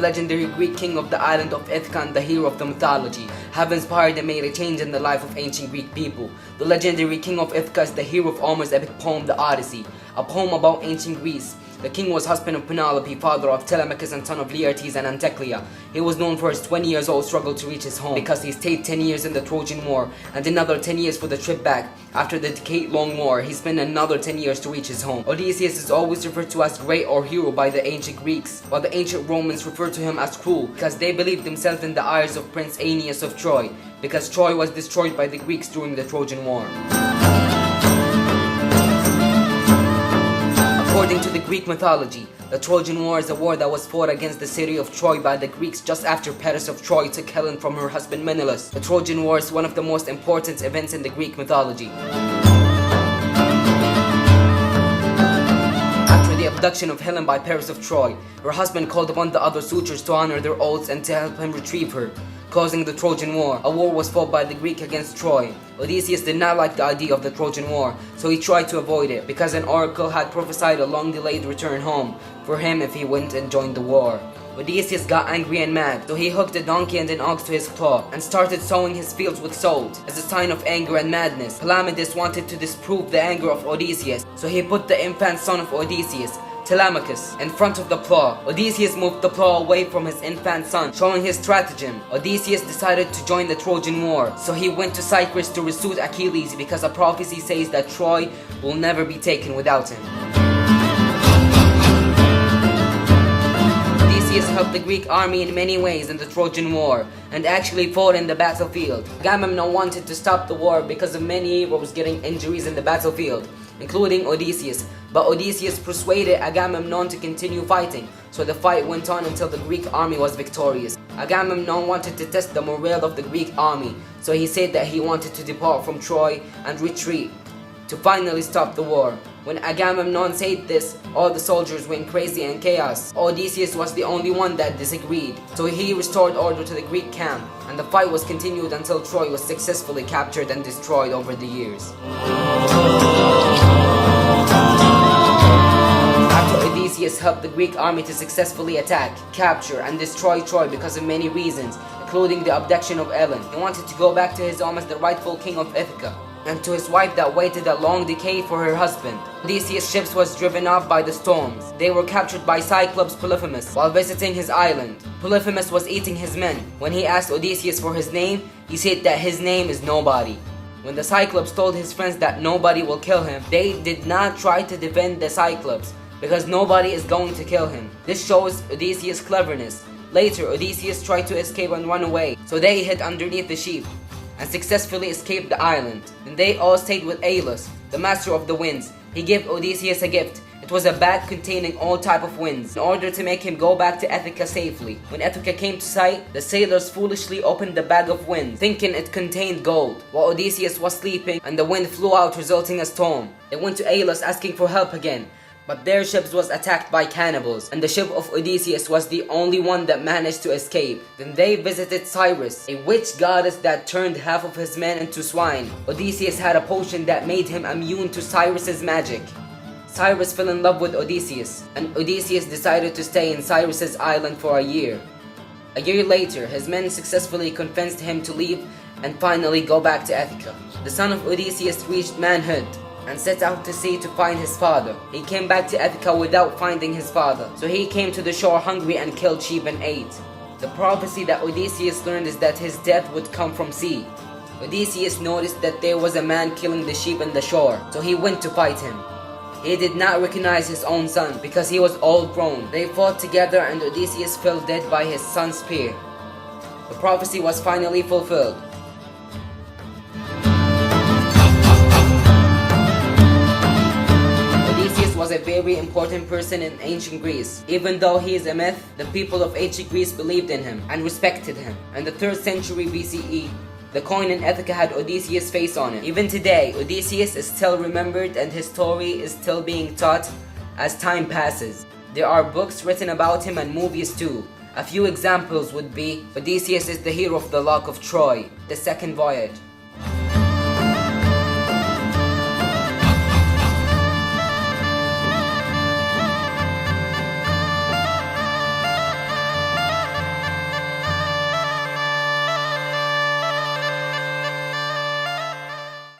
legendary Greek king of the island of Ithaca and the hero of the mythology, have inspired and made a change in the life of ancient Greek people. The legendary king of Ithaca is the hero of Homer's epic poem, The Odyssey, a poem about ancient Greece. The king was husband of Penelope, father of Telemachus and son of Laertes and Anticlea. He was known for his 20 years old struggle to reach his home because he stayed 10 years in the Trojan War and another 10 years for the trip back. After the decade-long war, he spent another 10 years to reach his home. Odysseus is always referred to as great or hero by the ancient Greeks, while the ancient Romans referred to him as cruel because they believed themselves in the eyes of Prince Aeneas of Troy, because Troy was destroyed by the Greeks during the Trojan War. According to the Greek mythology, the Trojan War is a war that was fought against the city of Troy by the Greeks just after Paris of Troy took Helen from her husband Menelaus. The Trojan War is one of the most important events in the Greek mythology. After the abduction of Helen by Paris of Troy, her husband called upon the other suitors to honor their oaths and to help him retrieve her, causing the Trojan War. A war was fought by the Greek against Troy. Odysseus did not like the idea of the Trojan War, so he tried to avoid it because an oracle had prophesied a long-delayed return home for him if he went and joined the war. Odysseus got angry and mad, so he hooked a donkey and an ox to his claw and started sowing his fields with salt as a sign of anger and madness. Palamedes wanted to disprove the anger of Odysseus, so he put the infant son of Odysseus, Telemachus, in front of the plough. Odysseus moved the plough away from his infant son, showing his stratagem. Odysseus decided to join the Trojan War, so he went to Cyprus to rescue Achilles because a prophecy says that Troy will never be taken without him. Odysseus helped the Greek army in many ways in the Trojan War and actually fought in the battlefield. Agamemnon wanted to stop the war because of many heroes getting injuries in the battlefield, including Odysseus, but Odysseus persuaded Agamemnon to continue fighting, so the fight went on until the Greek army was victorious. Agamemnon wanted to test the morale of the Greek army, so he said that he wanted to depart from Troy and retreat to finally stop the war. When Agamemnon said this, all the soldiers went crazy in chaos. Odysseus was the only one that disagreed, so he restored order to the Greek camp, and the fight was continued until Troy was successfully captured and destroyed over the years. After Odysseus helped the Greek army to successfully attack, capture, and destroy Troy because of many reasons, including the abduction of Helen, he wanted to go back to his home as the rightful king of Ithaca, and to his wife that waited a long decade for her husband. Odysseus' ships was driven off by the storms. They were captured by Cyclops Polyphemus while visiting his island. Polyphemus was eating his men. When he asked Odysseus for his name, he said that his name is Nobody. When the Cyclops told his friends that nobody will kill him, they did not try to defend the Cyclops because nobody is going to kill him. This shows Odysseus' cleverness. Later, Odysseus tried to escape and run away, so they hid underneath the ship and successfully escaped the island. Then they all stayed with Aeolus, the master of the winds. He gave Odysseus a gift. It was a bag containing all type of winds in order to make him go back to Ithaca safely. When Ithaca came to sight, the sailors foolishly opened the bag of winds, thinking it contained gold, while Odysseus was sleeping and the wind flew out, resulting in a storm. They went to Aeolus asking for help again, but their ship was attacked by cannibals, and the ship of Odysseus was the only one that managed to escape. Then they visited Cyrus, a witch goddess that turned half of his men into swine. Odysseus had a potion that made him immune to Cyrus's magic. Cyrus fell in love with Odysseus, and Odysseus decided to stay in Cyrus's island for a year. A year later, his men successfully convinced him to leave and finally go back to Ithaca. The son of Odysseus reached manhood and set out to sea to find his father. He came back to Ithaca without finding his father, so he came to the shore hungry and killed sheep and ate. The prophecy that Odysseus learned is that his death would come from sea. Odysseus noticed that there was a man killing the sheep in the shore, so he went to fight him. He did not recognize his own son because he was old grown. They fought together and Odysseus fell dead by his son's spear. The prophecy was finally fulfilled. Was a very important person in ancient Greece. Even though he is a myth, the people of ancient Greece believed in him and respected him. In the 3rd century BCE, the coin in Ithaca had Odysseus' face on it. Even today, Odysseus is still remembered and his story is still being taught as time passes. There are books written about him and movies too. A few examples would be Odysseus is the hero of the Luck of Troy, The Second Voyage,